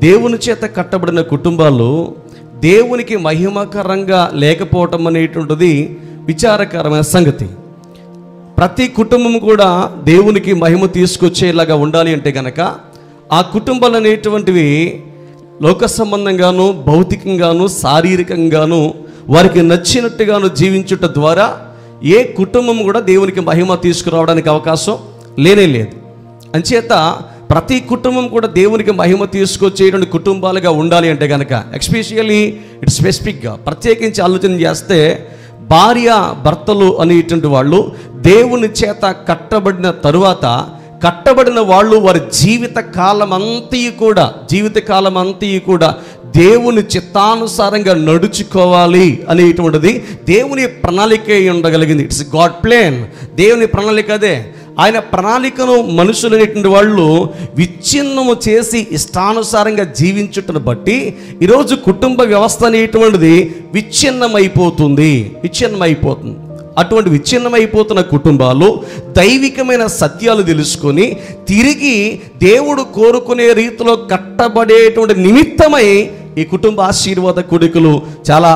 దేవుని చేత కట్టబడిన కుటుంబాలు దేవునికి మహిమకరంగా లేకపోవటం అనేటువంటిది విచారకరమైన సంగతి. ప్రతి కుటుంబం కూడా దేవునికి మహిమ తీసుకొచ్చేలాగా ఉండాలి అంటే కనుక ఆ కుటుంబాలు అనేటువంటివి లోక సంబంధంగాను, భౌతికంగాను, శారీరకంగాను వారికి నచ్చినట్టుగాను జీవించుట ద్వారా ఏ కుటుంబం కూడా దేవునికి మహిమ తీసుకురావడానికి అవకాశం లేనే లేదు. అంచేత ప్రతి కుటుంబం కూడా దేవునికి మహిమ తీసుకొచ్చేటువంటి కుటుంబాలుగా ఉండాలి అంటే కనుక ఎస్పెషల్లీ ఇట్ స్పెసిఫిక్గా ప్రత్యేకించి ఆలోచన చేస్తే భార్య భర్తలు అనేటువంటి వాళ్ళు దేవుని చేత కట్టబడిన తరువాత కట్టబడిన వాళ్ళు వారి జీవిత కాలం అంతయు కూడా దేవుని చిత్తానుసారంగా నడుచుకోవాలి అనేటువంటిది దేవుని ప్రణాళిక ఉండగలిగింది. It's God plan. దేవుని ప్రణాళిక అదే. ఆయన ప్రణాళికను మనుషులైనటువంటి వాళ్ళు విచ్ఛిన్నము చేసి ఇష్టానుసారంగా జీవించుటను బట్టి ఈరోజు కుటుంబ వ్యవస్థ అనేటువంటిది విచ్ఛిన్నమైపోతుంది. అటువంటి విచ్ఛిన్నమైపోతున్న కుటుంబాలు దైవికమైన సత్యాలు తెలుసుకొని తిరిగి దేవుడు కోరుకునే రీతిలో కట్టబడేటువంటి నిమిత్తమై ఈ కుటుంబ ఆశీర్వాద కూడికలు చాలా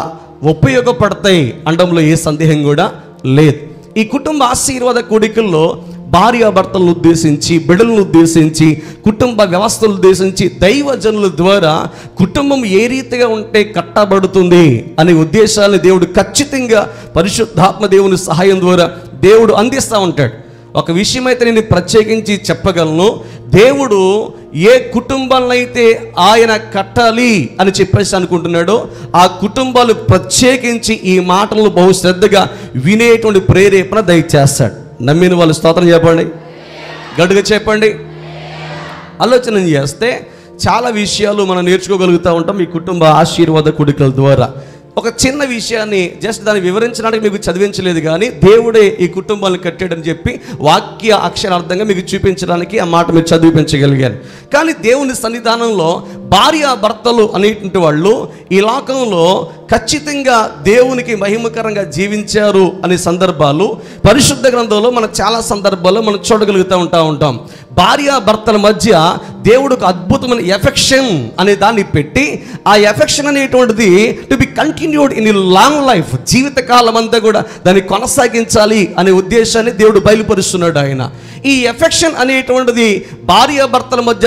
ఉపయోగపడతాయి అనడంలో ఏ సందేహం కూడా లేదు. ఈ కుటుంబ ఆశీర్వాద కూడికల్లో భార్యాభర్తలను ఉద్దేశించి, బిడ్డలను ఉద్దేశించి, కుటుంబ వ్యవస్థలను ఉద్దేశించి దైవజనుల ద్వారా కుటుంబం ఏ రీతిగా ఉంటే కట్టబడుతుంది అనే ఉద్దేశాన్ని దేవుడు ఖచ్చితంగా పరిశుద్ధాత్మ దేవుని సహాయం ద్వారా దేవుడు అందిస్తూ ఉంటాడు. ఒక విషయం అయితే నేను ప్రత్యేకించి చెప్పగలను. దేవుడు ఏ కుటుంబాలనైతే ఆయన కట్టాలి అని చెప్పేసి అనుకుంటున్నాడో ఆ కుటుంబాలు ప్రత్యేకించి ఈ మాటలను బహు శ్రద్ధగా వినేటువంటి ప్రేరేపణ దయచేస్తాడు. నమ్మిన వాళ్ళు స్తోత్రం చెప్పండి, గట్టిగా చెప్పండి. ఆలోచన చేస్తే చాలా విషయాలు మనం నేర్చుకోగలుగుతూ ఉంటాం ఈ కుటుంబ ఆశీర్వాద కూడికల ద్వారా. ఒక చిన్న విషయాన్ని జస్ట్ దాన్ని వివరించడానికి మీకు చదివించలేదు, కానీ దేవుడే ఈ కుటుంబాలను కట్టాడని చెప్పి వాక్య అక్షరార్థంగా మీకు చూపించడానికి ఆ మాట మీరు చదివించగలిగాను. కానీ దేవుని సన్నిధానంలో భార్యాభర్తలు అనేటువంటి వాళ్ళు ఈ లోకంలో ఖచ్చితంగా దేవునికి మహిమకరంగా జీవించారు అనే సందర్భాలు పరిశుద్ధ గ్రంథంలో మనం చాలా సందర్భాల్లో మనం చూడగలుగుతూ ఉంటాం. భార్యాభర్తల మధ్య దేవుడు ఒక అద్భుతమైన ఎఫెక్షన్ అనే దాన్ని పెట్టి ఆ ఎఫెక్షన్ అనేటువంటిది to be continued in long life, జీవితకాలం అంతా కూడా దాన్ని కొనసాగించాలి అనే ఉద్దేశాన్ని దేవుడు బయలుపరుస్తున్నాడు. ఆయన ఈ ఎఫెక్షన్ అనేటువంటిది భార్యాభర్తల మధ్య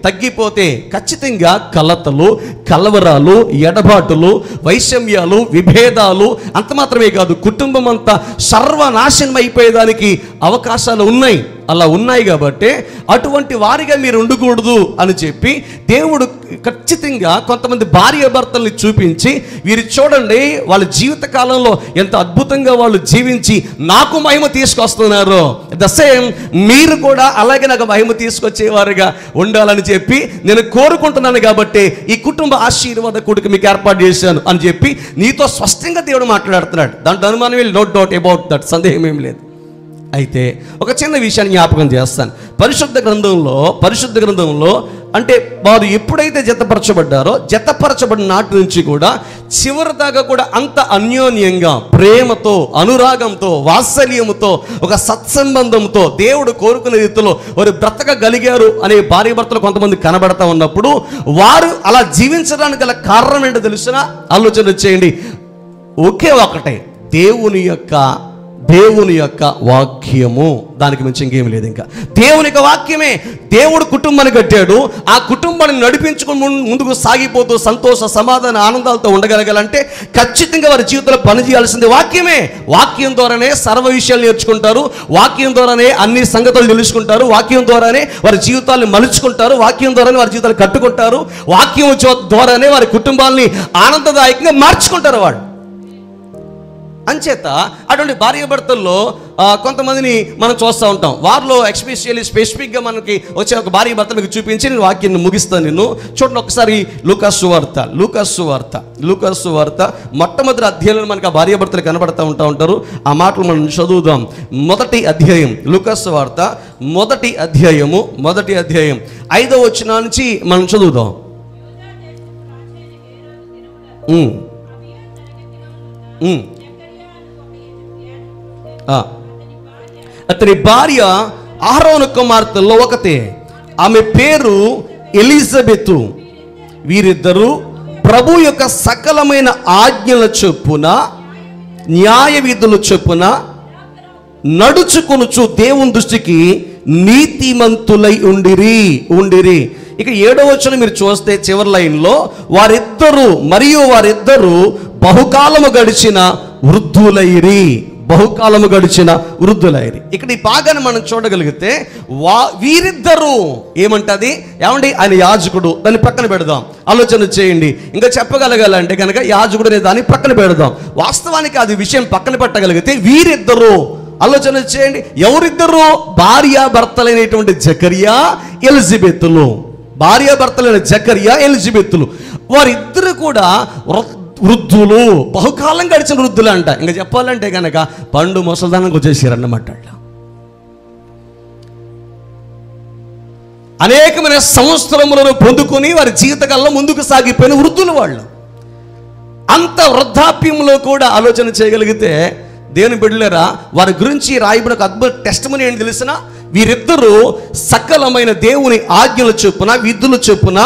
తగ్గిపోతే ఖచ్చితంగా కలతలు, కలవరాలు, ఎడబాటులు, వైషమ్యాలు, విభేదాలు అంత మాత్రమే కాదు, కుటుంబం అంతా సర్వనాశనం అయిపోయేదానికి అవకాశాలు ఉన్నాయి. అలా ఉన్నాయి కాబట్టి అటువంటి వారిగా మీరు ఉండకూడదు అని చెప్పి దేవుడు ఖచ్చితంగా కొంతమంది భార్యాభర్తల్ని చూపించి వీరు చూడండి వాళ్ళ జీవిత కాలంలో ఎంత అద్భుతంగా వాళ్ళు జీవించి నాకు మహిమ తీసుకొస్తున్నారు, ద సేమ్ మీరు కూడా అలాగే నాకు మహిమ తీసుకొచ్చేవారుగా ఉండాలని చెప్పి నేను కోరుకుంటున్నాను. కాబట్టి ఈ కుటుంబ ఆశీర్వాద కూడిక మీకు ఏర్పాటు చేశాను అని చెప్పి నీతో స్పష్టంగా దేవుడు మాట్లాడుతున్నాడు. దాంట్లో అనుమానం నో డౌట్ అబౌట్ దట్, సందేహం ఏం లేదు. అయితే ఒక చిన్న విషయాన్ని జ్ఞాపకం చేస్తాను. పరిశుద్ధ గ్రంథంలో అంటే వారు ఎప్పుడైతే జతపరచబడిన నాటి నుంచి కూడా చివరి దాకా కూడా అంత అన్యోన్యంగా, ప్రేమతో, అనురాగంతో, వాత్సల్యముతో, ఒక సత్సంబంధంతో దేవుడు కోరుకునే రీతిలో వారు బ్రతకగలిగారు అనే భార్యాభర్తలు కొంతమంది కనబడతా ఉన్నప్పుడు వారు అలా జీవించడానికి గల కారణం ఏంటో తెలిసిన ఆలోచన చేయండి. ఒకే ఒకటే, దేవుని యొక్క వాక్యము. దానికి మించి ఇంకేం లేదు. ఇంకా దేవుని యొక్క వాక్యమే. దేవుడు కుటుంబాన్ని కట్టాడు. ఆ కుటుంబాన్ని నడిపించుకుని ముందుకు సాగిపోతూ సంతోష, సమాధాన, ఆనందాలతో ఉండగలగాలంటే ఖచ్చితంగా వారి జీవితంలో పనిచేయాల్సింది వాక్యమే. వాక్యం ద్వారానే సర్వ విషయాలు నేర్చుకుంటారు, వాక్యం ద్వారానే అన్ని సంగతులు తెలుసుకుంటారు, వాక్యం ద్వారానే వారి జీవితాలను మలుచుకుంటారు, వాక్యం ద్వారానే వారి జీవితాలు కట్టుకుంటారు, వాక్యం ద్వారానే వారి కుటుంబాలని ఆనందదాయకంగా మార్చుకుంటారు వాడు. అంచేత అటువంటి భార్యాభర్తల్లో కొంతమందిని మనం చూస్తూ ఉంటాం. వారిలో స్పెసిఫిక్గా మనకి వచ్చే ఒక భార్యాభర్త మీకు చూపించి నేను వాక్యాన్ని ముగిస్తాను. నేను చూడండి ఒకసారి లూకాసు వార్త మొట్టమొదటి అధ్యాయంలో మనకి ఆ భార్యాభర్తలు కనబడుతూ ఉంటారు. ఆ మాటలు మనం చదువుదాం. మొదటి అధ్యాయం లూకాసు వార్త మొదటి అధ్యాయం 5వ వచనం నుంచి మనం చదువుదాం. అతని భార్య అహరోను కుమార్తెల్లో ఒకతే, ఆమె పేరు ఎలిజబెతు వీరిద్దరూ ప్రభు యొక్క సకలమైన ఆజ్ఞల చొప్పున న్యాయ విధుల చొప్పున నడుచుకొనుచు దేవుని దృష్టికి నీతిమంతులై ఉండిరి. ఇక 7వ వచనం మీరు చూస్తే చివరి లైన్లో వారిద్దరూ బహుకాలము గడిచిన వృద్ధులైరి. ఇక్కడ ఈ భాగాన్ని మనం చూడగలిగితే వీరిద్దరూ ఏమంటది, ఏమండి ఆయన యాజకుడు, దాన్ని పక్కన పెడదాం, ఆలోచన చేయండి. ఇంకా చెప్పగలగాలంటే కనుక యాజకుడు అనే దాన్ని పక్కన పెడదాం. వాస్తవానికి అది విషయం పక్కన పెట్టగలిగితే వీరిద్దరూ, ఆలోచన చేయండి, ఎవరిద్దరు? భార్యాభర్తలైనటువంటి జకరియా ఎలిజబెతులు. భార్యాభర్తలైన జకరియా ఎలిజబెతులు వారిద్దరు కూడా వృద్ధులు, బహుకాలం గడిచిన వృద్ధులు అంట. ఇంకా చెప్పాలంటే కనుక పండు ముసల్దానానికి వచ్చేసారన్నమాట. అనేకమైన సంవత్సరములను పొందుకొని వారి జీవితకాలంలో ముందుకు సాగిపోయిన వృద్ధులు వాళ్ళు. అంత వృద్ధాప్యంలో కూడా ఆలోచన చేయగలిగితే దేవుని బిడ్డలారా, వారి గురించి రాయబడిన ఒక అద్భుత టెస్టిమనీ ఏంటి తెలిసిన? వీరిద్దరూ సకలమైన దేవుని ఆజ్ఞల చొప్పున విధుల చొప్పున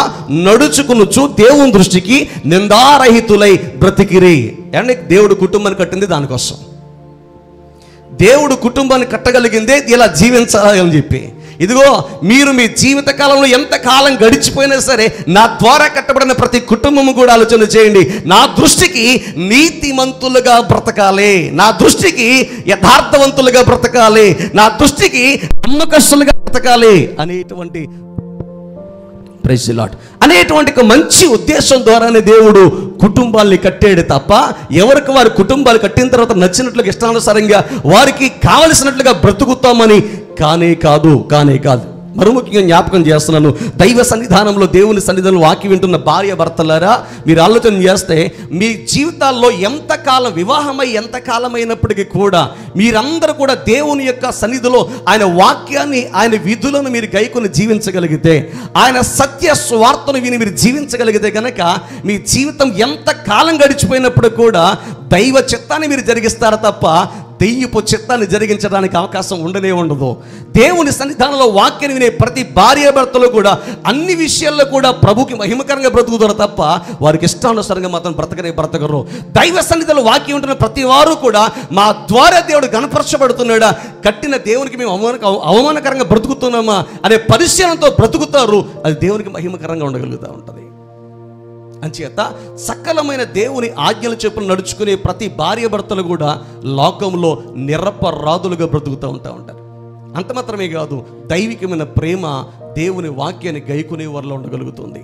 నడుచుకునుచు దేవుని దృష్టికి నిందారహితులై బ్రతికిరి. అంటే దేవుడు కుటుంబాన్ని కట్టింది దానికోసం. దేవుడు కుటుంబాన్ని కట్టగలిగిందే ఇలా జీవించాలని చెప్పి. ఇదిగో మీరు మీ జీవిత కాలంలో ఎంత కాలం గడిచిపోయినా సరే నా ద్వారా కట్టబడిన ప్రతి కుటుంబము కూడా ఆలోచన చేయండి, నా దృష్టికి నీతిమంతులుగా బ్రతకాలి, నా దృష్టికి యథార్థవంతులుగా బ్రతకాలి, నా దృష్టికి నమ్మకస్తులుగా బ్రతకాలి అనేటువంటి ప్రైజ్ ది లార్డ్ అనేటువంటి ఒక మంచి ఉద్దేశం ద్వారానే దేవుడు కుటుంబాల్ని కట్టాడు తప్ప ఎవరికి వారి కుటుంబాలు కట్టిన తర్వాత నచ్చినట్లుగా ఇష్టానుసారంగా వారికి కావలసినట్లుగా బ్రతుకుతామని కానే కాదు. మరో ముఖ్యంగా జ్ఞాపకం చేస్తున్నాను, దైవ సన్నిధానంలో దేవుని సన్నిధానంలో వాక్యం వింటున్న భార్య భర్తలారా, మీరు ఆలోచన చేస్తే మీ జీవితాల్లో ఎంతకాలం వివాహమై ఎంతకాలం అయినప్పటికీ కూడా మీరందరూ కూడా దేవుని యొక్క సన్నిధిలో ఆయన వాక్యాన్ని, ఆయన విధులను మీరు గైకొని జీవించగలిగితే, ఆయన సత్య స్వార్థను విని మీరు జీవించగలిగితే కనుక మీ జీవితం ఎంత కాలం గడిచిపోయినప్పుడు కూడా దైవ చిత్తాన్ని మీరు జరిగిస్తారు తప్ప దెయ్యపు చిత్తాన్ని జరిగించడానికి అవకాశం ఉండనే ఉండదు. దేవుని సన్నిధానంలో వాక్యాన్ని వినే ప్రతి భార్యాభర్తలు కూడా అన్ని విషయాల్లో కూడా ప్రభుకి మహిమకరంగా బ్రతుకుతారు తప్ప వారికి ఇష్టానుసారంగా మాత్రం బ్రతకరు. దైవ సన్నిధిలో వాక్యం ఉంటున్న ప్రతి వారు కూడా మా ద్వారా దేవుడు గణపరచబడుతున్నాడా, కట్టిన దేవునికి మేము అవమానకరంగా బ్రతుకుతున్నామా అనే పరిశీలనతో బ్రతుకుతారు. అది దేవునికి మహిమకరంగా ఉండగలుగుతూ ఉంటుంది. అంచేత సకలమైన దేవుని ఆజ్ఞల చొప్పున నడుచుకునే ప్రతి భార్య భర్తలు కూడా లోకంలో నిరపరాధులుగా బ్రతుకుతూ ఉంటారు. అంత మాత్రమే కాదు, దైవికమైన ప్రేమ దేవుని వాక్యాన్ని గైకొనే వారిలో ఉండగలుగుతుంది.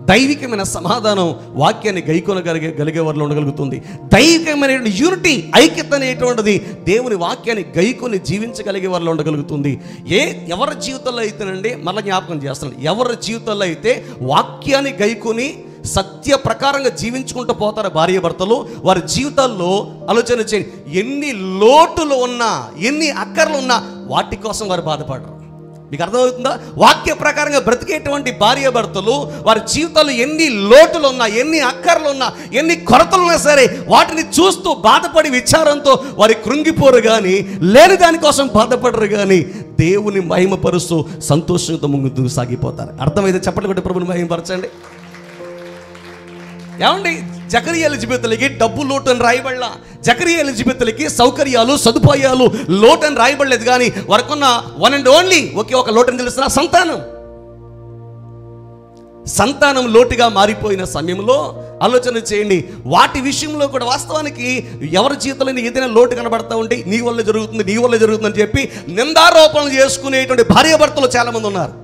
దైవికమైన సమాధానం వాక్యాన్ని గైకొనగలిగే వారిలో ఉండగలుగుతుంది. దైవికమైన యూనిటీ, ఐక్యత అనేటువంటిది దేవుని వాక్యాన్ని గైకొని జీవించగలిగే వారిలో ఉండగలుగుతుంది. ఎవరి జీవితంలో అయితేనండి, మళ్ళీ జ్ఞాపకం చేస్తున్నాను, ఎవరి జీవితంలో అయితే వాక్యాన్ని గైకొని సత్య ప్రకారంగా జీవించుకుంటూ పోతారు భార్య భర్తలు, వారి జీవితాల్లో ఆలోచన చేయండి, ఎన్ని లోటులు ఉన్నా ఎన్ని అక్కర్లు ఉన్నా వాటి కోసం వారు బాధపడరు. మీకు అర్థమవుతుందా? వాక్య ప్రకారంగా బ్రతికేటువంటి భార్య భర్తలు వారి జీవితాల్లో ఎన్ని లోటులు ఉన్నా, ఎన్ని అక్కర్లు ఉన్నా, ఎన్ని కొరతలు ఉన్నా సరే వాటిని చూస్తూ బాధపడి విచారంతో వారి కృంగిపోరు కానీ, లేని దానికోసం బాధపడరు కానీ దేవుని మహిమపరుస్తూ సంతోషంతో ముందుకు సాగిపోతారు. అర్థమైతే చప్పట్లు కొట్టి ప్రభుని మహిమపరచండి. ఏమండి, జకరియా ఎలిజబెతులకి డబ్బు లోటు అని రాయబడలా, జకరియా ఎలిజబెతులకి సౌకర్యాలు సదుపాయాలు లోటు అని రాయబడలేదు. కానీ వారికున్న వన్ అండ్ ఓన్లీ ఒకే ఒక లోటు అని తెలుస్తున్న సంతానం లోటుగా మారిపోయిన సమయంలో ఆలోచన చేయండి, వాటి విషయంలో కూడా వాస్తవానికి ఎవరి జీవితంలో ఏదైనా లోటు కనబడతా ఉంటే నీ వల్ల జరుగుతుందని చెప్పి నిందారోపణలు చేసుకునేటువంటి భార్యాభర్తలు చాలామంది ఉన్నారు.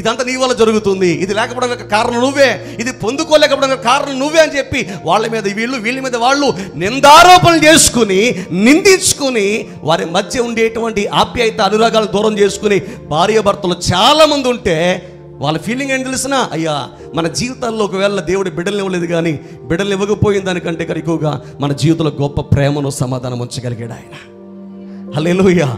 ఇదంతా నీ వల్ల జరుగుతుంది, ఇది లేకపోవడానికి కారణం నువ్వే, ఇది పొందుకోలేకపోవడానికి కారణం నువ్వే అని చెప్పి వాళ్ళ మీద వీళ్ళ మీద వాళ్ళు నిందారోపణలు చేసుకుని నిందించుకుని వారి మధ్య ఉండేటువంటి ఆప్యాయత అనురాగాలను దూరం చేసుకుని భార్యాభర్తలు చాలామంది ఉంటే వాళ్ళ ఫీలింగ్ ఏంటి తెలిసినా, అయ్యా మన జీవితాల్లో ఒకవేళ దేవుడు బిడ్డలు ఇవ్వలేదు కానీ బిడ్డలు ఇవ్వకపోయిన దానికంటే ఎక్కువగా మన జీవితంలో గొప్ప ప్రేమను సమాధానం ఉంచగలిగాడు ఆయన. హల్లెలూయా.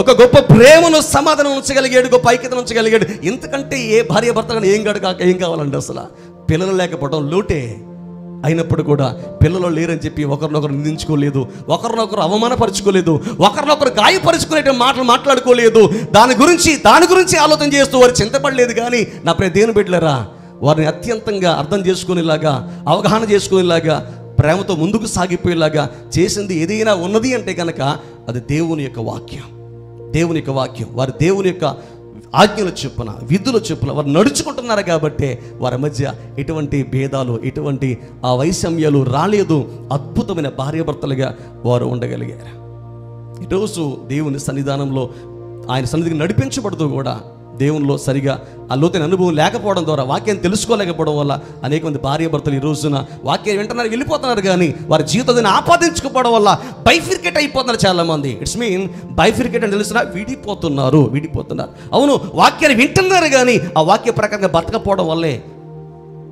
ఒక గొప్ప ప్రేమను సమాధానం ఉంచగలిగాడు, గొప్ప ఐక్యతను ఉంచగలిగాడు. ఇంతకంటే ఏ భార్య భర్త ఏం కావాలండి? అసలు పిల్లలు లేకపోవడం లోటే, అయినప్పుడు కూడా పిల్లలు లేరని చెప్పి ఒకరినొకరు నిందించుకోలేదు, ఒకరినొకరు అవమానపరుచుకోలేదు, ఒకరినొకరు గాయపరుచుకునే మాటలు మాట్లాడుకోలేదు. దాని గురించి ఆలోచన చేస్తూ వారు చింతపడలేదు. కానీ నా ప్రియ దేవుని బిడ్డలారా, వారిని అత్యంతంగా అర్థం చేసుకునేలాగా, అవగాహన చేసుకునేలాగా, ప్రేమతో ముందుకు సాగిపోయేలాగా చేసింది ఏదైనా ఉన్నది అంటే కనుక అది దేవుని యొక్క వాక్యం. దేవుని యొక్క వాక్యం. వారు దేవుని యొక్క ఆజ్ఞల చొప్పున, విధుల చొప్పున వారు నడుచుకుంటున్నారు కాబట్టి వారి మధ్య ఎటువంటి భేదాలు, ఎటువంటి ఆ వైషమ్యాలు రాలేదు. అద్భుతమైన భార్యాభర్తలుగా వారు ఉండగలిగారు. ఈరోజు దేవుని సన్నిధానంలో ఆయన సన్నిధికి నడిపించబడుతూ కూడా దేవునిలో సరిగా ఆ లోతైన అనుభవం లేకపోవడం ద్వారా, వాక్యం తెలుసుకోలేకపోవడం వల్ల అనేక మంది భార్యాభర్తలు ఈ రోజున వాక్యం వింటున్నారు, వెళ్ళిపోతున్నారు. కానీ వారి జీవితాన్ని ఆపాదించుకోవడం వల్ల బైఫిరికేట్ అయిపోతున్నారు చాలామంది. ఇట్స్ మీన్ బైఫిరికేట్ అని తెలిసిన విడిపోతున్నారు. అవును, వాక్యాన్ని వింటున్నారు కానీ ఆ వాక్య ప్రకారంగా బతకపోవడం వల్లే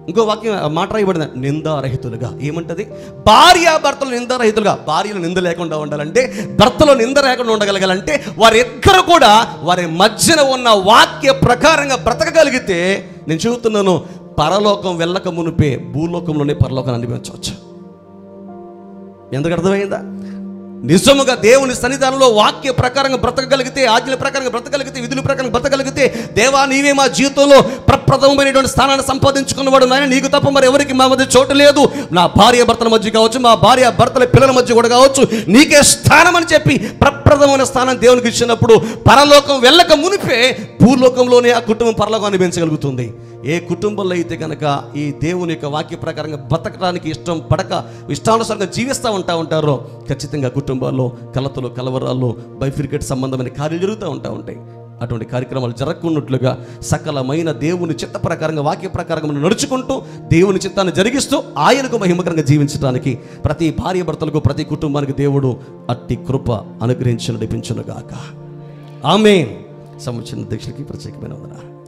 ఇంకో వాక్యం మాట రాయబడింది, నిందారహితులుగా. ఏమంటది? భార్యాభర్తలు నిందారహితులుగా. భార్యలు నింద లేకుండా ఉండాలంటే, భర్తలో నింద లేకుండా ఉండగలగాలంటే వారిద్దరు కూడా వారి మధ్యన ఉన్న వాక్య ప్రకారంగా బ్రతకగలిగితే, నేను చెబుతున్నాను, పరలోకం వెళ్ళక మునిపే భూలోకంలోనే పరలోకాన్ని అనుభవించవచ్చు. ఎందుకు అర్థమైందా? నిజముగా దేవుని సన్నిధానంలో వాక్య ప్రకారంగా బ్రతకగలిగితే, ఆజ్ఞల ప్రకారంగా బ్రతకగలిగితే, విధుల ప్రకారంగా బ్రతకగలిగితే, దేవా నీవే మా జీవితంలో ప్రప్రథమమైనటువంటి స్థానాన్ని సంపాదించుకున్నవాడు నాయన, నీకు తప్ప మరి ఎవరికి మా మధ్య చోటు లేదు. నా భార్య భర్తల మధ్య కావచ్చు, మా భార్య భర్తల పిల్లల మధ్య కూడా కావచ్చు, నీకే స్థానం అని చెప్పి ప్రప్రథమైన స్థానం దేవునికి ఇచ్చినప్పుడు పరలోకం వెళ్ళక మునిపే భూలోకంలోనే ఆ కుటుంబం పరలోకం అనిపించగలుగుతుంది. ఏ కుటుంబంలో అయితే కనుక ఈ దేవుని యొక్క వాక్య ప్రకారంగా బతకడానికి ఇష్టం పడక ఇష్టానుసారంగా జీవిస్తూ ఉంటారో, ఖచ్చితంగా కుటుంబాల్లో కలతలు, కలవరాలు, బైఫిరికేట్ సంబంధమైన కార్యాలు జరుగుతూ ఉంటాయి. అటువంటి కార్యక్రమాలు జరగకున్నట్లుగా సకలమైన దేవుని చిత్త ప్రకారంగా, వాక్య ప్రకారంగా మనం నడుచుకుంటూ దేవుని చిత్తాన్ని జరిగిస్తూ ఆయనకు మహిమకరంగా జీవించడానికి ప్రతి భార్య భర్తలకు, ప్రతి కుటుంబానికి దేవుడు అట్టి కృప అనుగ్రహించి నడిపించునుగాక. ఆమేన్. సముచిత అధ్యక్షుడికి ప్రత్యేకమైన వందనాలు.